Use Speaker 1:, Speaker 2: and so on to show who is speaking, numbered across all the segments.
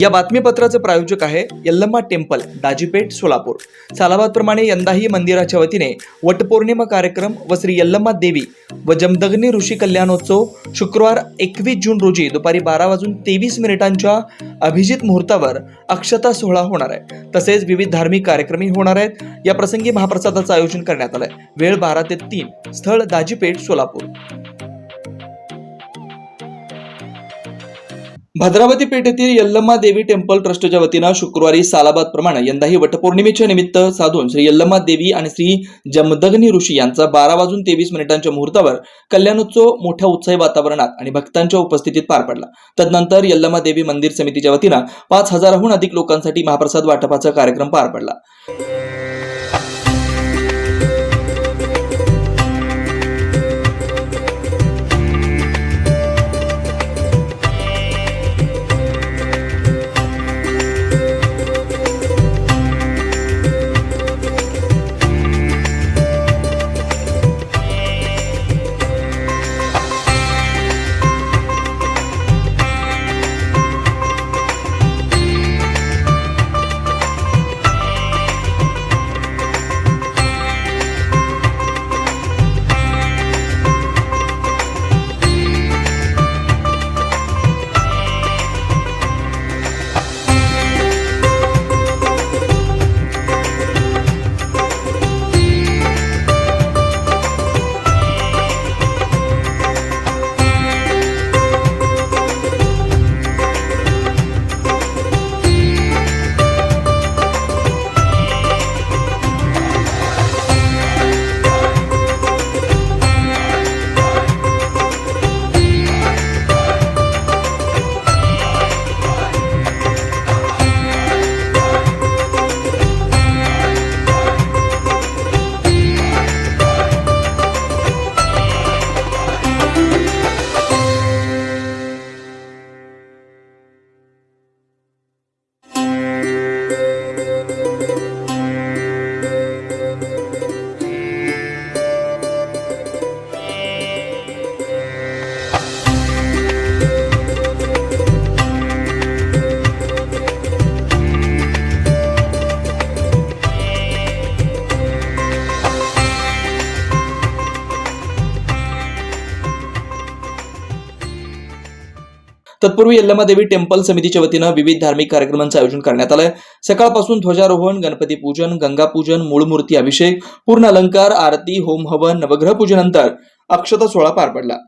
Speaker 1: या बातमीपत्राचे प्रायोजक आहे यल्लम्मा टेम्पल, दाजीपेठ, सोलापूर। सालाबादप्रमाणे यंदाही मंदिराच्या वतीने वटपौर्णिमा कार्यक्रम व श्री यल्लम्मा देवी व जमदग्नी ऋषी कल्याणोत्सव शुक्रवार 21 जून रोजी दुपारी 12:23 अभिजित मुहूर्तावर अक्षता सोहळा होणार आहे। तसेच विविध धार्मिक कार्यक्रमही होणार आहेत। या प्रसंगी महाप्रसादाचं आयोजन करण्यात आलंय। वेळ 12 ते 3, स्थळ दाजीपेठ, सोलापूर। भद्रावती पेठेतील यल्लम्मा देवी टेम्पल ट्रस्टच्या वतीनं शुक्रवारी सालाबाद प्रमाणे यंदाही वटपौर्णिमेच्या निमित्त साधून श्री यल्लम्मा देवी आणि श्री जमदग्नी ऋषी यांचा 12:23 मुहूर्तावर कल्याणोत्सव मोठ्या उत्साही वातावरणात आणि भक्तांच्या उपस्थितीत पार पडला। तदनंतर यल्लम्मा देवी मंदिर समितीच्या वतीनं 5000हून अधिक लोकांसाठी महाप्रसाद वाटपाचा कार्यक्रम पार पडला। तत्पूर्वी यल्लम्मा देवी टेम्पल समितीच्या वतीनं विविध धार्मिक कार्यक्रमांचं आयोजन करण्यात आलंय। सकाळपासून ध्वजारोहण, गणपती पूजन, गंगा पूजन, मूळ मूर्ती अभिषेक, पूर्ण अलंकार, आरती, होम हवन, नवग्रह पूजनानंतर अक्षता सोहळा पार पडला।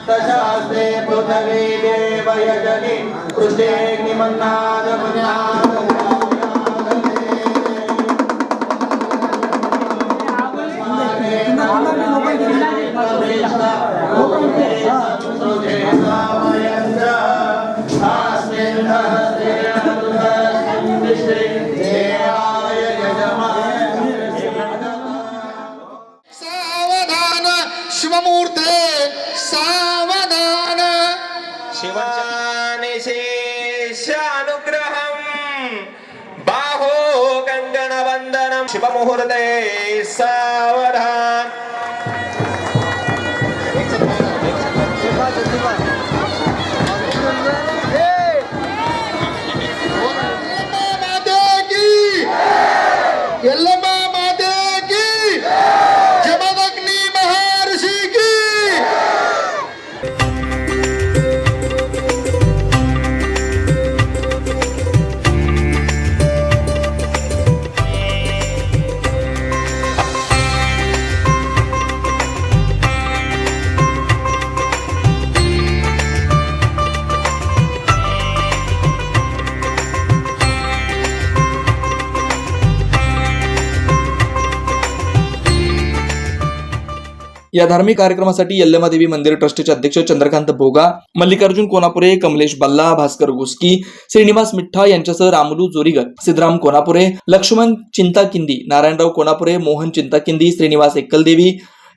Speaker 2: तशास्ते पृथ्वी देवयजनि पृथ्वीग्निमन्नाद
Speaker 3: शिवमूर्ते सावधान शेवटच्यानुग्रहम बाहो कंगण वंदनम शुभमुहूर्ते सावधान.
Speaker 4: यल्लमा माते की जमदग्नि महर्षि की.
Speaker 1: या धार्मिक कार्यक्रमासाठी यल्लमादेवी मंदिर ट्रस्टचे अध्यक्ष चंद्रकांत भोगा, मल्लिकार्जुन कोनापुरे, कमलेश बल्ला, भास्कर गुस्की, श्रीनिवास मिठ्ठा यांच्यासह रामुलू जोरीगर, सिद्धराम कोनापुरे, लक्ष्मण चिंताकिंदी, नारायणराव कोनापुरे, मोहन चिंताकिंदी, श्रीनिवास एकलदेवी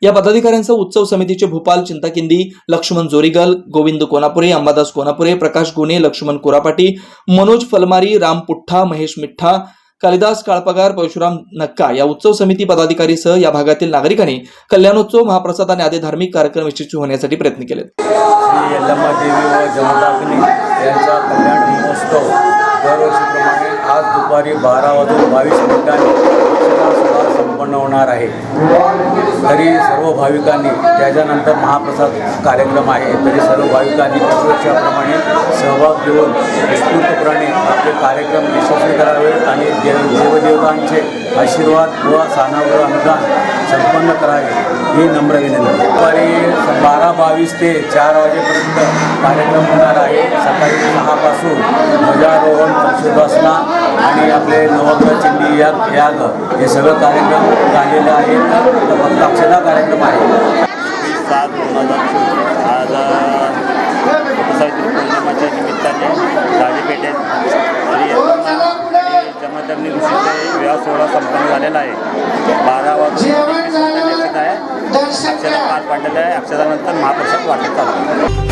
Speaker 1: या पदाधिकाऱ्यांसह उत्सव समितीचे भूपाल चिंताकिंदी, लक्ष्मण जोरीगल, गोविंद कोनापुरे, अंबादास कोनापुरे, प्रकाश गुणे, लक्ष्मण कोरापाटी, मनोज फलमारी, राम पुठ्ठा, महेश मिठ्ठा, कालिदास काळपगार, परशुराम नक्का या उत्सव समिती पदाधिकारीसह या भागातील नागरिकांनी कल्याणोत्सव, महाप्रसाद आणि आदी धार्मिक कार्यक्रम यशस्वी होण्यासाठी प्रयत्न केले.
Speaker 5: श्री यल्लमादेवी व जमदग्नी यांचा कल्याण महोत्सव दरवर्षीप्रमाणे आज दुपारी 12:22 संपन्न होणार आहे. तरी सर्व भाविकांनी त्याच्यानंतर महाप्रसाद कार्यक्रम आहे तरी सर्व भाविकांनी दरवर्षीप्रमाणे सहभाग घेऊन उत्स्फूर्तपणे आपले कार्यक्रम यशस्वी करावे आणि देवदेवतांचे आशीर्वाद व सानावर अनुदान संपन्न करावे ही नम्र विनंती. दुपारी 12:22 ते 4 वाजेपर्यंत कार्यक्रम होणार आहे. सकाळी 6 पासून ध्वजारोहण, परिशोधासना आणि आपले नवग्रह चंडी याग हे सगळं कार्यक्रम झालेले आहेत. फक्त अक्षता कार्यक्रम आहे.
Speaker 6: 7/2024 आज सावित्री पौर्णिमाच्या निमित्ताने दाजीपेठेत श्री जमदग्नी ऋषीचा विवाह सोहळा संपन्न झालेला आहे. 12 वाजता आहे. अक्षता पार पाडलेला आहे. अक्षतानंतर महाप्रसाद वाटप चालू आहे.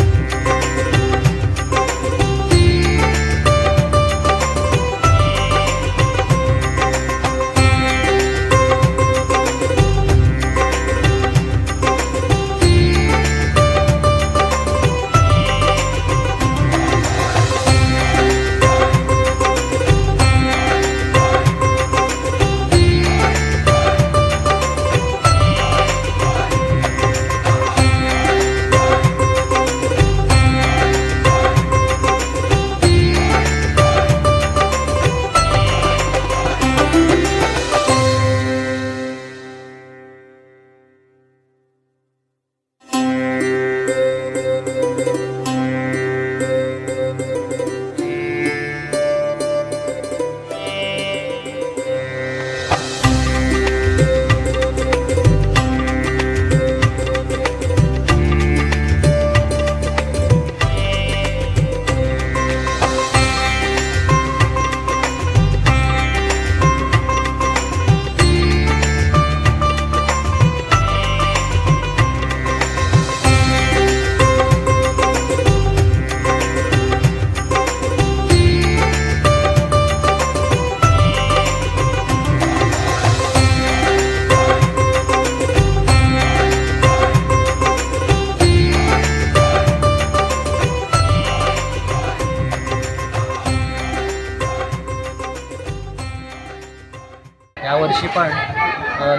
Speaker 7: यावर्षी पण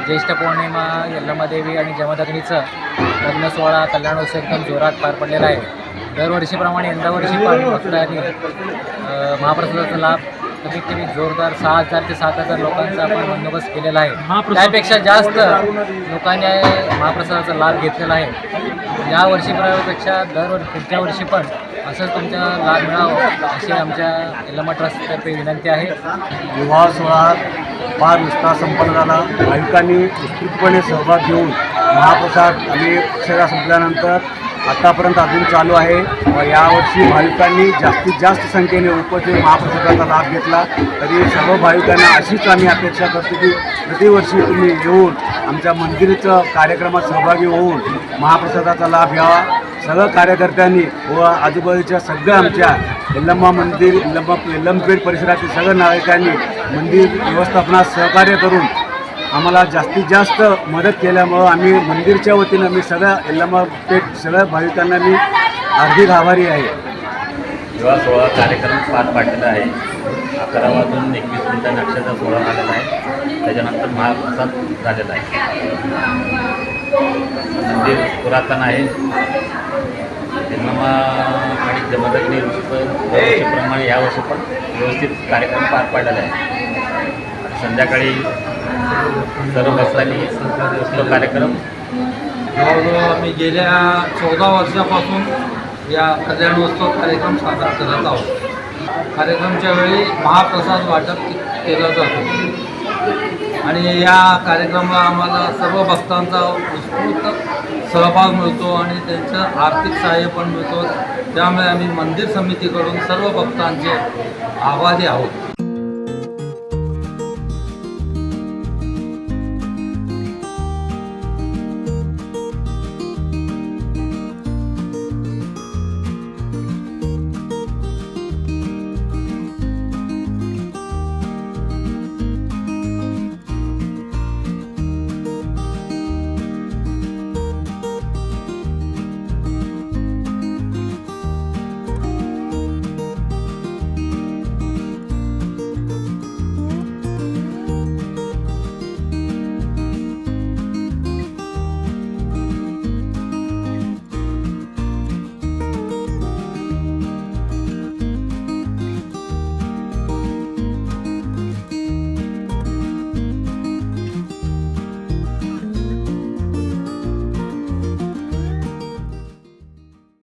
Speaker 7: ज्येष्ठ पौर्णिमा यल्लमादेवी आणि जमदग्नीचं लग्न सोहळा कल्याणोत्सव एकदम जोरात पार पडलेला आहे. दरवर्षीप्रमाणे यंदा वर्षी पण भक्तांनी महाप्रसादाचा लाभ कमीत कमी जोरदार 6,000 ते 7,000 लोकांचा आपण बंदोबस्त केलेला आहे. त्यापेक्षा जास्त लोकांनी महाप्रसादाचा लाभ घेतलेला आहे. या वर्षीपेक्षा पुढच्या वर्षी पण असंच तुमचा लाभ मिळावा अशी आमच्या यल्लमा ट्रस्टतर्फे विनंती आहे.
Speaker 5: विवाह सोहळा फार विस्तार संपन्न झाला. भाविकांनी उत्स्फूर्तपणे सहभाग घेऊन महाप्रसाद आणि अक्षता संपल्यानंतर आतापर्यंत अजून चालू आहे. यावर्षी भाविकांनी जास्तीत जास्त संख्येने उपस्थित महाप्रसादाचा लाभ घेतला. तरी सर्व भाविकांना अशीच आम्ही अपेक्षा करतो की प्रतिवर्षी तुम्ही येऊन आमच्या मंदिराचं कार्यक्रमात सहभागी होऊन महाप्रसादाचा लाभ घ्यावा. सगळ्या कार्यकर्त्यांनी व आजूबाजूच्या सगळ्या आमच्या यल्लम्मा मंदिर यल्लमपेठ परिसरातील सगळ्या नागरिकांनी मंदिर व्यवस्थापनात सहकार्य करून आम्हाला जास्तीत जास्त मदत केल्यामुळं आम्ही मंदिरच्या वतीनं मी सगळ्या यल्लम्मापेठ सगळ्या भाविकांना मी हार्दिक आभारी आहे.
Speaker 6: विवाह सोहळा कार्यक्रम पार पाडलेला आहे. 11 वाजून 21 मिनिटांनी अक्षता सोहळा झालेला आहे. त्याच्यानंतर महाप्रसाद झालेला आहे. मंदिर पुरातन आहे. यल्लम्मा आणि जमदग्नी ऋषीप्रमाणे यावर्षी पण व्यवस्थित कार्यक्रम पार पाडलेला आहे. संध्याकाळी सर्व भक्तांनी तो कार्यक्रम
Speaker 8: जवळजवळ आम्ही गेल्या 14 वर्षापासून या कल्याणोत्सव कार्यक्रम साजरा करत आहोत. कार्यक्रमाच्या वेळी महाप्रसाद वाटप केलं जातं आणि या कार्यक्रमाला आम्हाला सर्व भक्तांचा उत्स्फूर्त सहभाग मिळतो आणि त्यांचं आर्थिक सहाय्य पण मिळतो. त्यामुळे आम्ही मंदिर समितीकडून सर्व भक्तांचे आभारी आहोत.